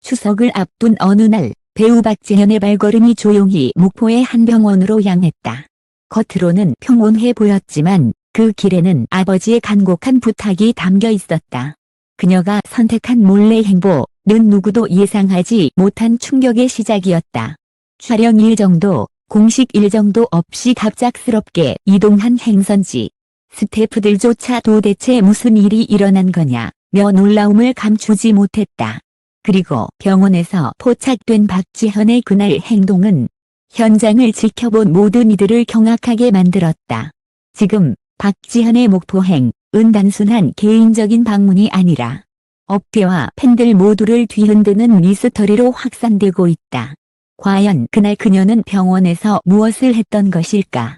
추석을 앞둔 어느 날 배우 박지현의 발걸음이 조용히 목포의 한 병원으로 향했다. 겉으로는 평온해 보였지만 그 길에는 아버지의 간곡한 부탁이 담겨 있었다. 그녀가 선택한 몰래 행보는 누구도 예상하지 못한 충격의 시작이었다. 촬영 일정도 공식 일정도 없이 갑작스럽게 이동한 행선지. 스태프들조차 도대체 무슨 일이 일어난 거냐며 놀라움을 감추지 못했다. 그리고 병원에서 포착된 박지현의 그날 행동은 현장을 지켜본 모든 이들을 경악하게 만들었다. 지금 박지현의 목포행은 단순한 개인적인 방문이 아니라 업계와 팬들 모두를 뒤흔드는 미스터리로 확산되고 있다. 과연 그날 그녀는 병원에서 무엇을 했던 것일까?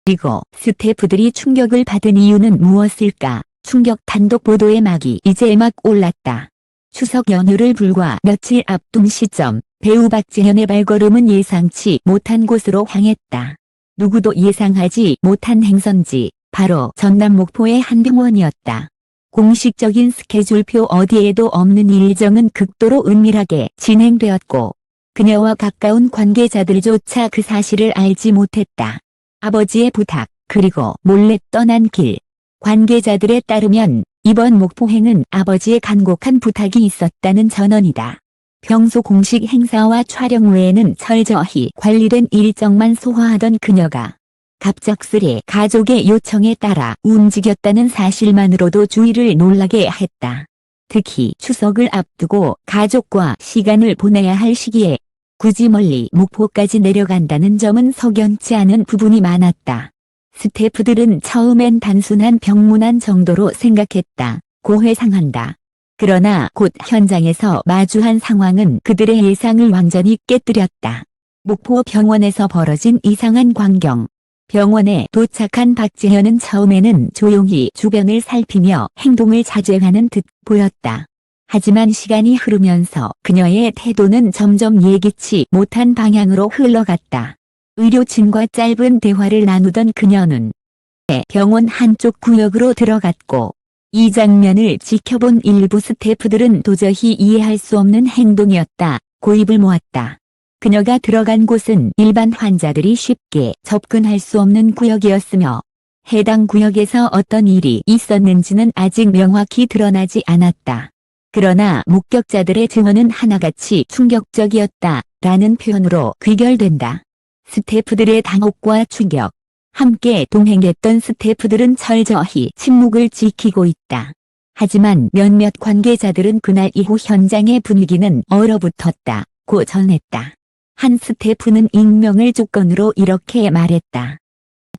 그리고 스태프들이 충격을 받은 이유는 무엇일까? 충격 단독 보도의 막이 이제 막 올랐다. 추석 연휴를 불과 며칠 앞둔 시점, 배우 박지현의 발걸음은 예상치 못한 곳으로 향했다. 누구도 예상하지 못한 행선지, 바로 전남 목포의 한 병원이었다. 공식적인 스케줄표 어디에도 없는 일정은 극도로 은밀하게 진행되었고, 그녀와 가까운 관계자들조차 그 사실을 알지 못했다. 아버지의 부탁, 그리고 몰래 떠난 길. 관계자들에 따르면 이번 목포행은 아버지의 간곡한 부탁이 있었다는 전언이다. 평소 공식 행사와 촬영 외에는 철저히 관리된 일정만 소화하던 그녀가 갑작스레 가족의 요청에 따라 움직였다는 사실만으로도 주위를 놀라게 했다. 특히 추석을 앞두고 가족과 시간을 보내야 할 시기에 굳이 멀리 목포까지 내려간다는 점은 석연치 않은 부분이 많았다. 스태프들은 처음엔 단순한 병문안 정도로 생각했다. 고해상한다. 그러나 곧 현장에서 마주한 상황은 그들의 예상을 완전히 깨뜨렸다. 목포 병원에서 벌어진 이상한 광경. 병원에 도착한 박지현은 처음에는 조용히 주변을 살피며 행동을 자제하는 듯 보였다. 하지만 시간이 흐르면서 그녀의 태도는 점점 예기치 못한 방향으로 흘러갔다. 의료진과 짧은 대화를 나누던 그녀는 병원 한쪽 구역으로 들어갔고, 이 장면을 지켜본 일부 스태프들은 도저히 이해할 수 없는 행동이었다. 고입을 모았다. 그녀가 들어간 곳은 일반 환자들이 쉽게 접근할 수 없는 구역이었으며, 해당 구역에서 어떤 일이 있었는지는 아직 명확히 드러나지 않았다. 그러나 목격자들의 증언은 하나같이 충격적이었다. 라는 표현으로 귀결된다. 스태프들의 당혹과 충격. 함께 동행했던 스태프들은 철저히 침묵을 지키고 있다. 하지만 몇몇 관계자들은 그날 이후 현장의 분위기는 얼어붙었다고 전했다. 한 스태프는 익명을 조건으로 이렇게 말했다.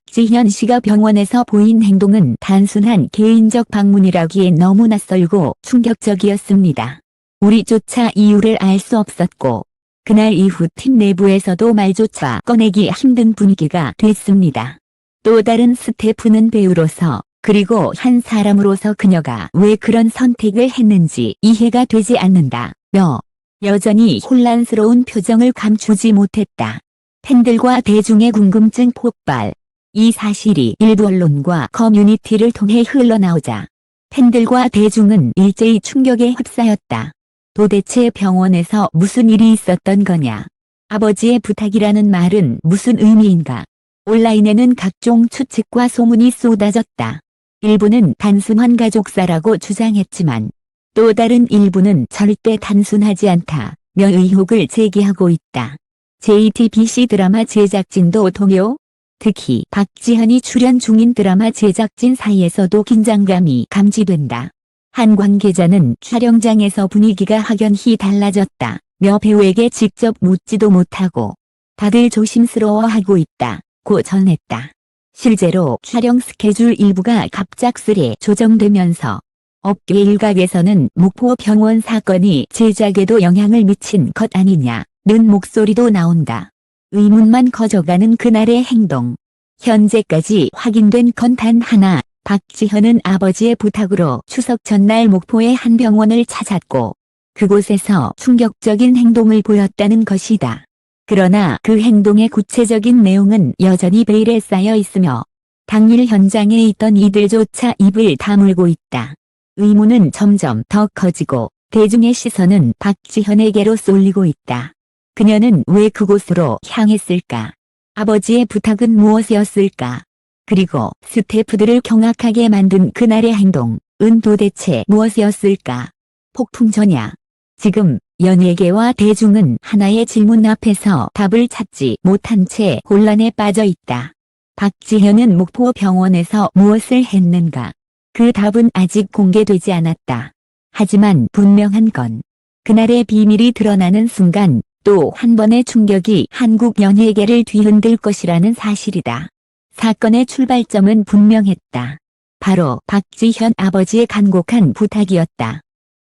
박지현 씨가 병원에서 보인 행동은 단순한 개인적 방문이라기에 너무 낯설고 충격적이었습니다. 우리조차 이유를 알 수 없었고, 그날 이후 팀 내부에서도 말조차 꺼내기 힘든 분위기가 됐습니다. 또 다른 스태프는 배우로서, 그리고 한 사람으로서 그녀가 왜 그런 선택을 했는지 이해가 되지 않는다며 여전히 혼란스러운 표정을 감추지 못했다. 팬들과 대중의 궁금증 폭발. 이 사실이 일부 언론과 커뮤니티를 통해 흘러나오자 팬들과 대중은 일제히 충격에 휩싸였다. 도대체 병원에서 무슨 일이 있었던 거냐? 아버지의 부탁이라는 말은 무슨 의미인가? 온라인에는 각종 추측과 소문이 쏟아졌다. 일부는 단순한 가족사라고 주장했지만 또 다른 일부는 절대 단순하지 않다며 의혹을 제기하고 있다. JTBC 드라마 제작진도 동요? 특히 박지현이 출연 중인 드라마 제작진 사이에서도 긴장감이 감지된다. 한 관계자는 촬영장에서 분위기가 확연히 달라졌다며 배우에게 직접 묻지도 못하고 다들 조심스러워하고 있다고 전했다. 실제로 촬영 스케줄 일부가 갑작스레 조정되면서 업계 일각에서는 목포 병원 사건이 제작에도 영향을 미친 것 아니냐는 목소리도 나온다. 의문만 커져가는 그날의 행동. 현재까지 확인된 건 단 하나. 박지현은 아버지의 부탁으로 추석 전날 목포의 한 병원을 찾았고 그곳에서 충격적인 행동을 보였다는 것이다. 그러나 그 행동의 구체적인 내용은 여전히 베일에 쌓여 있으며 당일 현장에 있던 이들조차 입을 다물고 있다. 의문은 점점 더 커지고 대중의 시선은 박지현에게로 쏠리고 있다. 그녀는 왜 그곳으로 향했을까? 아버지의 부탁은 무엇이었을까? 그리고 스태프들을 경악하게 만든 그날의 행동은 도대체 무엇이었을까? 폭풍전야. 지금 연예계와 대중은 하나의 질문 앞에서 답을 찾지 못한 채 혼란에 빠져 있다. 박지현은 목포 병원에서 무엇을 했는가? 그 답은 아직 공개되지 않았다. 하지만 분명한 건 그날의 비밀이 드러나는 순간 또 한 번의 충격이 한국 연예계를 뒤흔들 것이라는 사실이다. 사건의 출발점은 분명했다. 바로 박지현 아버지의 간곡한 부탁이었다.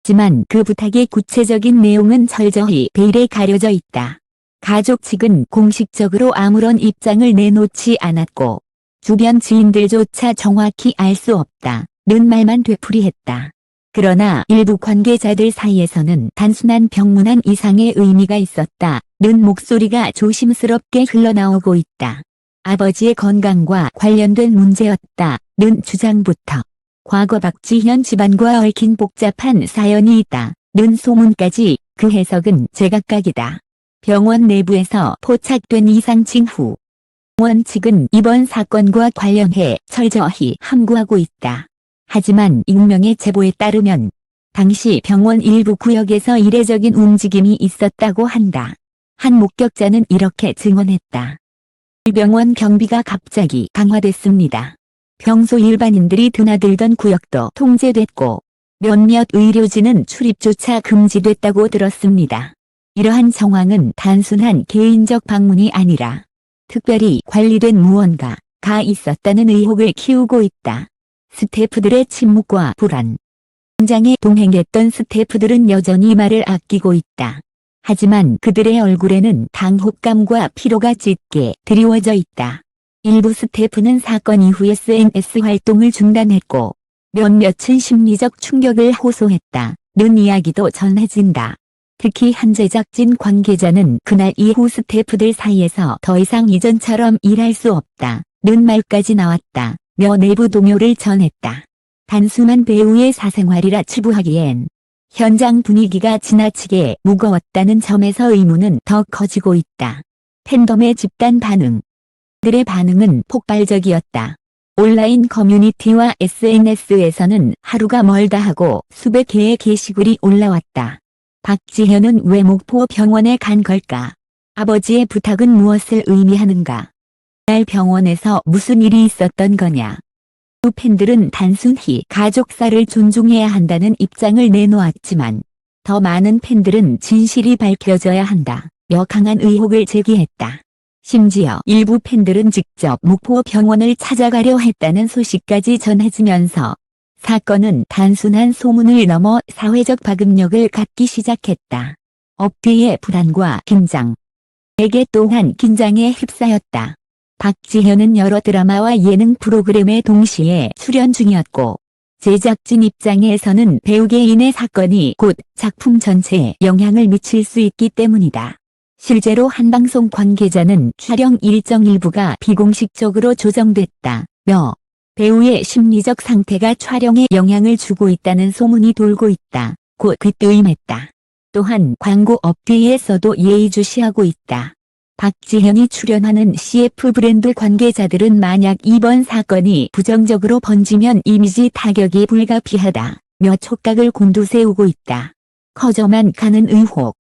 하지만 그 부탁의 구체적인 내용은 철저히 베일에 가려져 있다. 가족 측은 공식적으로 아무런 입장을 내놓지 않았고 주변 지인들조차 정확히 알 수 없다는 말만 되풀이했다. 그러나 일부 관계자들 사이에서는 단순한 병문안 이상의 의미가 있었다는 목소리가 조심스럽게 흘러나오고 있다. 아버지의 건강과 관련된 문제였다는 주장부터 과거 박지현 집안과 얽힌 복잡한 사연이 있다는 소문까지 그 해석은 제각각이다. 병원 내부에서 포착된 이상 징후. 병원 측은 이번 사건과 관련해 철저히 함구하고 있다. 하지만 익명의 제보에 따르면 당시 병원 일부 구역에서 이례적인 움직임이 있었다고 한다. 한 목격자는 이렇게 증언했다. 병원 경비가 갑자기 강화됐습니다. 평소 일반인들이 드나들던 구역도 통제됐고 몇몇 의료진은 출입조차 금지됐다고 들었습니다. 이러한 정황은 단순한 개인적 방문이 아니라 특별히 관리된 무언가가 있었다는 의혹을 키우고 있다. 스태프들의 침묵과 불안. 현장에 동행했던 스태프들은 여전히 말을 아끼고 있다. 하지만 그들의 얼굴에는 당혹감과 피로가 짙게 드리워져 있다. 일부 스태프는 사건 이후 SNS 활동을 중단했고 몇몇은 심리적 충격을 호소했다는 이야기도 전해진다. 특히 한 제작진 관계자는 그날 이후 스태프들 사이에서 더 이상 이전처럼 일할 수 없다는 말까지 나왔다며 내부 동요를 전했다. 단순한 배우의 사생활이라 치부하기엔 현장 분위기가 지나치게 무거웠다는 점에서 의문은 더 커지고 있다. 팬덤의 집단 반응. 그들의 반응은 폭발적이었다. 온라인 커뮤니티와 SNS에서는 하루가 멀다 하고 수백 개의 게시글이 올라왔다. 박지현은 왜 목포 병원에 간 걸까? 아버지의 부탁은 무엇을 의미하는가? 그날 병원에서 무슨 일이 있었던 거냐? 팬들은 단순히 가족사를 존중해야 한다는 입장을 내놓았지만 더 많은 팬들은 진실이 밝혀져야 한다며 강한 의혹을 제기했다. 심지어 일부 팬들은 직접 목포 병원을 찾아가려 했다는 소식까지 전해지면서 사건은 단순한 소문을 넘어 사회적 파급력을 갖기 시작했다. 업계의 불안과 긴장. 에게 또한 긴장에 휩싸였다. 박지현은 여러 드라마와 예능 프로그램에 동시에 출연 중이었고 제작진 입장에서는 배우계인의 사건이 곧 작품 전체에 영향을 미칠 수 있기 때문이다. 실제로 한 방송 관계자는 촬영 일정 일부가 비공식적으로 조정됐다며 배우의 심리적 상태가 촬영에 영향을 주고 있다는 소문이 돌고 있다고 귀띔했다. 또한 광고 업계에서도 예의주시하고 있다. 박지현이 출연하는 CF 브랜드 관계자들은 만약 이번 사건이 부정적으로 번지면 이미지 타격이 불가피하다며 촉각을 곤두세우고 있다. 커져만 가는 의혹.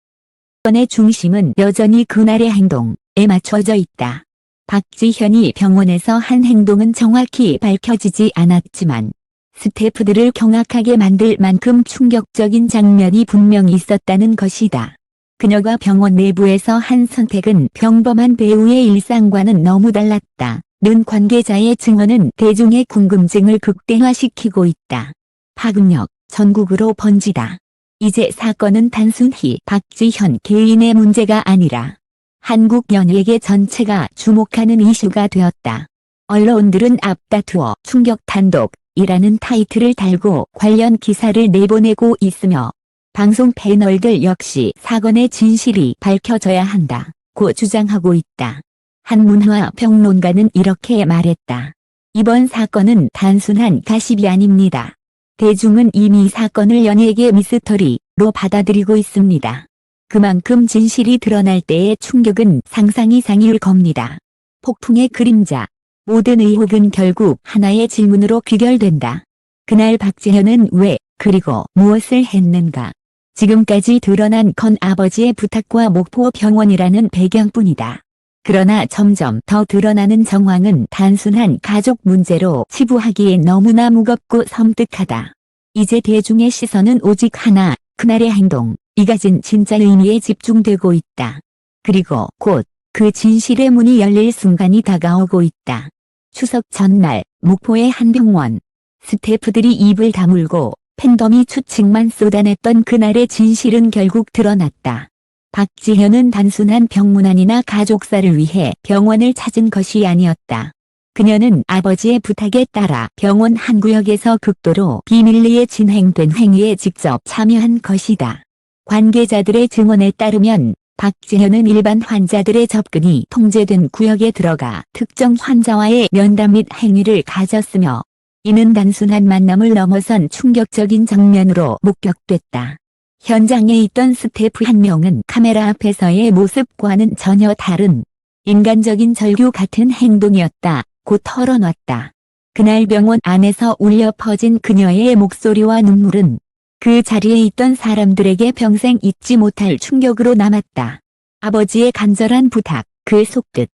사건의 중심은 여전히 그날의 행동에 맞춰져 있다. 박지현이 병원에서 한 행동은 정확히 밝혀지지 않았지만 스태프들을 경악하게 만들 만큼 충격적인 장면이 분명히 있었다는 것이다. 그녀가 병원 내부에서 한 선택은 평범한 배우의 일상과는 너무 달랐다는 관계자의 증언은 대중의 궁금증을 극대화시키고 있다. 파급력, 전국으로 번지다. 이제 사건은 단순히 박지현 개인의 문제가 아니라 한국 연예계 전체가 주목하는 이슈가 되었다. 언론들은 앞다투어 충격 단독이라는 타이틀을 달고 관련 기사를 내보내고 있으며 방송 패널들 역시 사건의 진실이 밝혀져야 한다고 주장하고 있다. 한 문화 평론가는 이렇게 말했다. 이번 사건은 단순한 가십이 아닙니다. 대중은 이미 사건을 연예계 미스터리, 받아들이고 있습니다. 그만큼 진실이 드러날 때의 충격은 상상 이상일 겁니다. 폭풍의 그림자. 모든 의혹은 결국 하나의 질문으로 귀결된다. 그날 박지현은 왜, 그리고 무엇을 했는가? 지금까지 드러난 건 아버지의 부탁과 목포 병원이라는 배경뿐이다. 그러나 점점 더 드러나는 정황은 단순한 가족 문제로 치부하기에 너무나 무겁고 섬뜩하다. 이제 대중의 시선은 오직 하나, 그날의 행동, 이 가진 진짜 의미에 집중되고 있다. 그리고 곧 그 진실의 문이 열릴 순간이 다가오고 있다. 추석 전날 목포의 한 병원. 스태프들이 입을 다물고 팬덤이 추측만 쏟아냈던 그날의 진실은 결국 드러났다. 박지현은 단순한 병문안이나 가족사를 위해 병원을 찾은 것이 아니었다. 그녀는 아버지의 부탁에 따라 병원 한 구역에서 극도로 비밀리에 진행된 행위에 직접 참여한 것이다. 관계자들의 증언에 따르면 박지현은 일반 환자들의 접근이 통제된 구역에 들어가 특정 환자와의 면담 및 행위를 가졌으며 이는 단순한 만남을 넘어선 충격적인 장면으로 목격됐다. 현장에 있던 스태프 한 명은 카메라 앞에서의 모습과는 전혀 다른 인간적인 절규 같은 행동이었다고 털어놨다. 그날 병원 안에서 울려 퍼진 그녀의 목소리와 눈물은 그 자리에 있던 사람들에게 평생 잊지 못할 충격으로 남았다. 아버지의 간절한 부탁, 그 속뜻.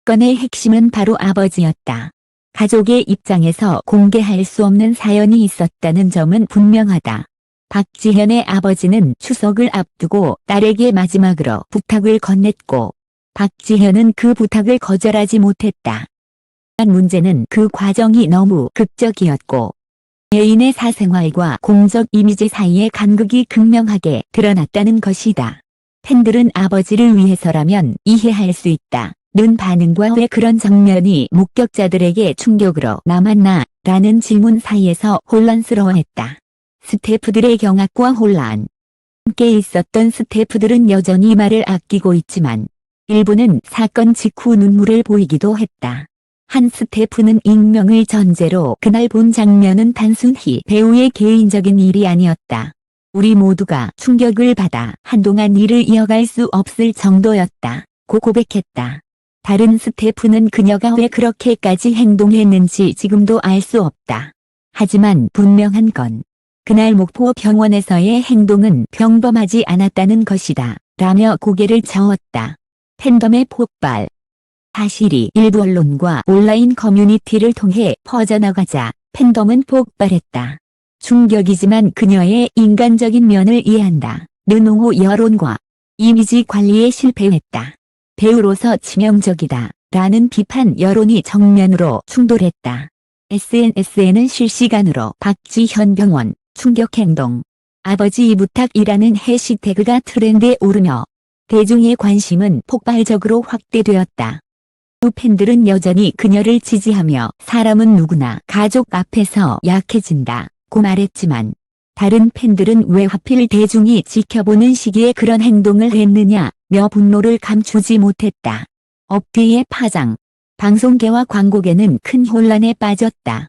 건의 핵심은 바로 아버지였다. 가족의 입장에서 공개할 수 없는 사연이 있었다는 점은 분명하다. 박지현의 아버지는 추석을 앞두고 딸에게 마지막으로 부탁을 건넸고 박지현은 그 부탁을 거절하지 못했다. 문제는 그 과정이 너무 극적이었고 개인의 사생활과 공적 이미지 사이의 간극이 극명하게 드러났다는 것이다. 팬들은 아버지를 위해서라면 이해할 수 있다. 는 반응과 왜 그런 장면이 목격자들에게 충격으로 남았나? 라는 질문 사이에서 혼란스러워했다. 스태프들의 경악과 혼란. 함께 있었던 스태프들은 여전히 말을 아끼고 있지만 일부는 사건 직후 눈물을 보이기도 했다. 한 스태프는 익명을 전제로 그날 본 장면은 단순히 배우의 개인적인 일이 아니었다. 우리 모두가 충격을 받아 한동안 일을 이어갈 수 없을 정도였다. 고 고백했다. 다른 스태프는 그녀가 왜 그렇게까지 행동했는지 지금도 알 수 없다. 하지만 분명한 건 그날 목포 병원에서의 행동은 평범하지 않았다는 것이다. 라며 고개를 저었다. 팬덤의 폭발. 사실이 일부 언론과 온라인 커뮤니티를 통해 퍼져나가자 팬덤은 폭발했다. 충격이지만 그녀의 인간적인 면을 이해한다. 는 옹호 여론과 이미지 관리에 실패했다. 배우로서 치명적이다. 라는 비판 여론이 정면으로 충돌했다. SNS에는 실시간으로 박지현 병원, 충격행동, 아버지 부탁이라는 해시태그가 트렌드에 오르며 대중의 관심은 폭발적으로 확대되었다. 팬들은 여전히 그녀를 지지하며 사람은 누구나 가족 앞에서 약해진다 고 말했지만 다른 팬들은 왜 하필 대중이 지켜보는 시기에 그런 행동을 했느냐며 분노를 감추지 못했다. 업계의 파장. 방송계와 광고계는 큰 혼란에 빠졌다.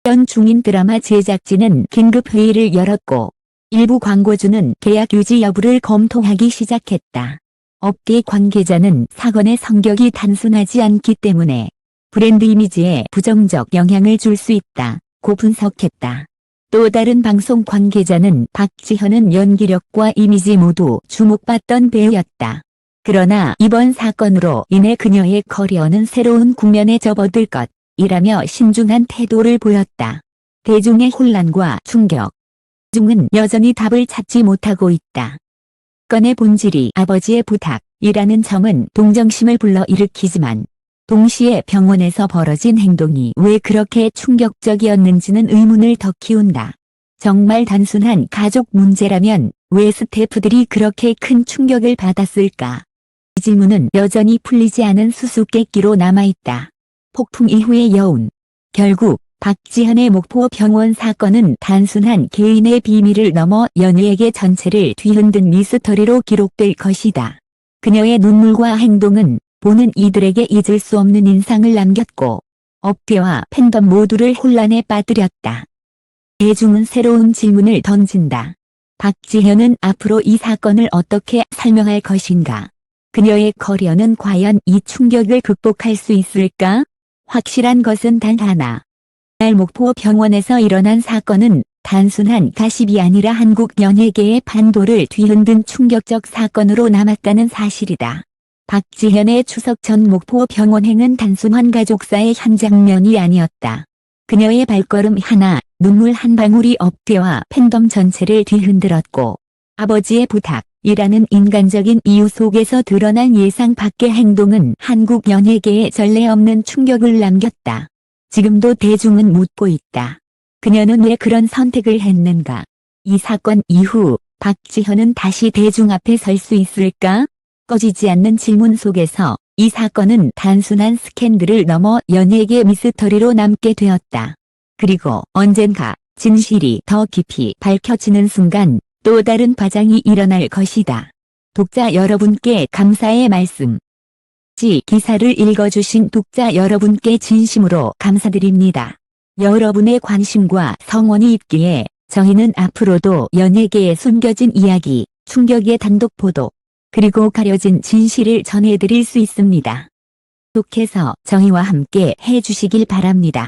현 중인 드라마 제작진은 긴급회의를 열었고 일부 광고주는 계약 유지 여부를 검토하기 시작했다. 업계 관계자는 사건의 성격이 단순하지 않기 때문에 브랜드 이미지에 부정적 영향을 줄 수 있다고 분석했다. 또 다른 방송 관계자는 박지현은 연기력과 이미지 모두 주목받던 배우였다. 그러나 이번 사건으로 인해 그녀의 커리어는 새로운 국면에 접어들 것이라며 신중한 태도를 보였다. 대중의 혼란과 충격. 대중은 여전히 답을 찾지 못하고 있다. 건의 본질이 아버지의 부탁이라는 점은 동정심을 불러일으키지만 동시에 병원에서 벌어진 행동이 왜 그렇게 충격적이었는지는 의문을 더 키운다. 정말 단순한 가족 문제라면 왜 스태프들이 그렇게 큰 충격을 받았을까? 이 질문은 여전히 풀리지 않은 수수께끼로 남아있다. 폭풍 이후의 여운. 결국 박지현의 목포 병원 사건은 단순한 개인의 비밀을 넘어 연예계 전체를 뒤흔든 미스터리로 기록될 것이다. 그녀의 눈물과 행동은 보는 이들에게 잊을 수 없는 인상을 남겼고 업계와 팬덤 모두를 혼란에 빠뜨렸다. 대중은 새로운 질문을 던진다. 박지현은 앞으로 이 사건을 어떻게 설명할 것인가? 그녀의 커리어는 과연 이 충격을 극복할 수 있을까? 확실한 것은 단 하나. 날 목포 병원에서 일어난 사건은 단순한 가십이 아니라 한국 연예계의 판도를 뒤흔든 충격적 사건으로 남았다는 사실이다. 박지현의 추석 전 목포 병원행은 단순한 가족사의 한 장면이 아니었다. 그녀의 발걸음 하나, 눈물 한 방울이 업계와 팬덤 전체를 뒤흔들었고, 아버지의 부탁이라는 인간적인 이유 속에서 드러난 예상 밖의 행동은 한국 연예계에 전례 없는 충격을 남겼다. 지금도 대중은 묻고 있다. 그녀는 왜 그런 선택을 했는가? 이 사건 이후 박지현은 다시 대중 앞에 설 수 있을까? 꺼지지 않는 질문 속에서 이 사건은 단순한 스캔들을 넘어 연예계 미스터리로 남게 되었다. 그리고 언젠가 진실이 더 깊이 밝혀지는 순간 또 다른 파장이 일어날 것이다. 독자 여러분께 감사의 말씀. 기사를 읽어주신 독자 여러분께 진심으로 감사드립니다. 여러분의 관심과 성원이 있기에 저희는 앞으로도 연예계에 숨겨진 이야기, 충격의 단독 보도, 그리고 가려진 진실을 전해드릴 수 있습니다. 계속해서 저희와 함께 해주시길 바랍니다.